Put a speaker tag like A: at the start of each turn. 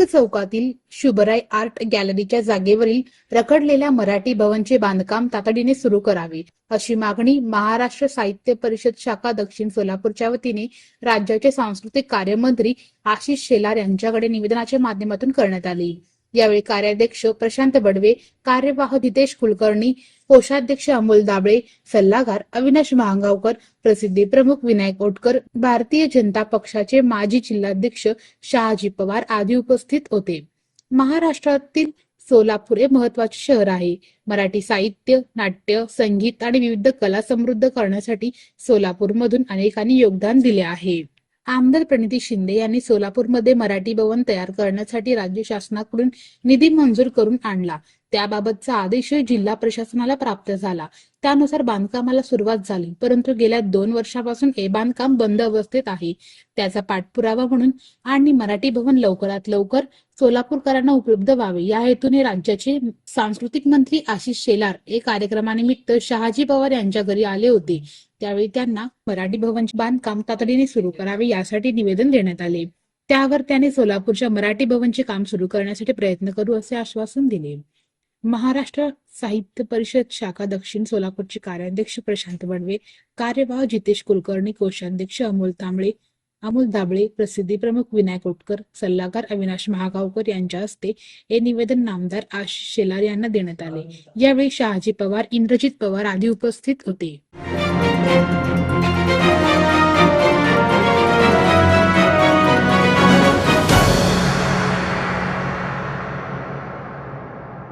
A: चौकातील शुभराय आर्ट गॅलरीच्या जागेवरील रखडलेल्या मराठी भवनचे बांधकाम तातडीने सुरू करावे, अशी मागणी महाराष्ट्र साहित्य परिषद शाखा दक्षिण सोलापूरच्या वतीने राज्याचे सांस्कृतिक कार्यमंत्री आशिष शेलार यांच्याकडे निवेदनाच्या माध्यमातून करण्यात आली। यावेळी कार्याध्यक्ष प्रशांत बडवे, कार्यवाह जितेश कुलकर्णी, कोषाध्यक्ष अमोल दाबळे, सल्लागार अविनाश महागावकर, प्रसिद्धी प्रमुख विनायक ओटकर, भारतीय जनता पक्षाचे माजी जिल्हाध्यक्ष शहाजी पवार आदी उपस्थित होते। महाराष्ट्रातील सोलापूर हे महत्त्वाचे शहर आहे। मराठी साहित्य, नाट्य, संगीत आणि विविध कला समृद्ध करण्यासाठी सोलापूरमधून अनेकांनी योगदान दिले आहे। आमदार प्रणिती शिंदे यांनी सोलापूरमध्ये मराठी भवन तयार करण्यासाठी राज्य शासनाकडून निधी मंजूर करून आणला। त्याबाबतचा आदेशही जिल्हा प्रशासनाला प्राप्त झाला। त्यानुसार बांधकामाला सुरुवात झाली, परंतु गेल्या 2 वर्षापासून हे बांधकाम बंद अवस्थेत आहे। त्याचा पाठपुरावा म्हणून आणि मराठी भवन लवकरात लवकर सोलापूरकरांना उपलब्ध व्हावे या हेतूने राज्याचे सांस्कृतिक मंत्री आशिष शेलार हे कार्यक्रमानिमित्त शहाजी पवार यांच्या घरी आले होते। त्यावेळी त्यांना मराठी भवनचे बांधकाम तातडीने सुरू करावे यासाठी निवेदन देण्यात आले। त्यावर त्याने सोलापूरच्या मराठी भवनचे काम सुरू करण्यासाठी प्रयत्न करू असे आश्वासन दिले। महाराष्ट्र साहित्य परिषद शाखा दक्षिण सोलापूरचे कार्याध्यक्ष प्रशांत बडवे, कार्यवाह जितेश कुलकर्णी, कोषाध्यक्ष अमोल दाबळे, प्रसिद्धी प्रमुख विनायक ओटकर, सल्लागार अविनाश महागावकर यांच्या हस्ते हे निवेदन नामदार आशिष शेलार यांना देण्यात आले। यावेळी शहाजी पवार, इंद्रजित पवार आदी उपस्थित होते।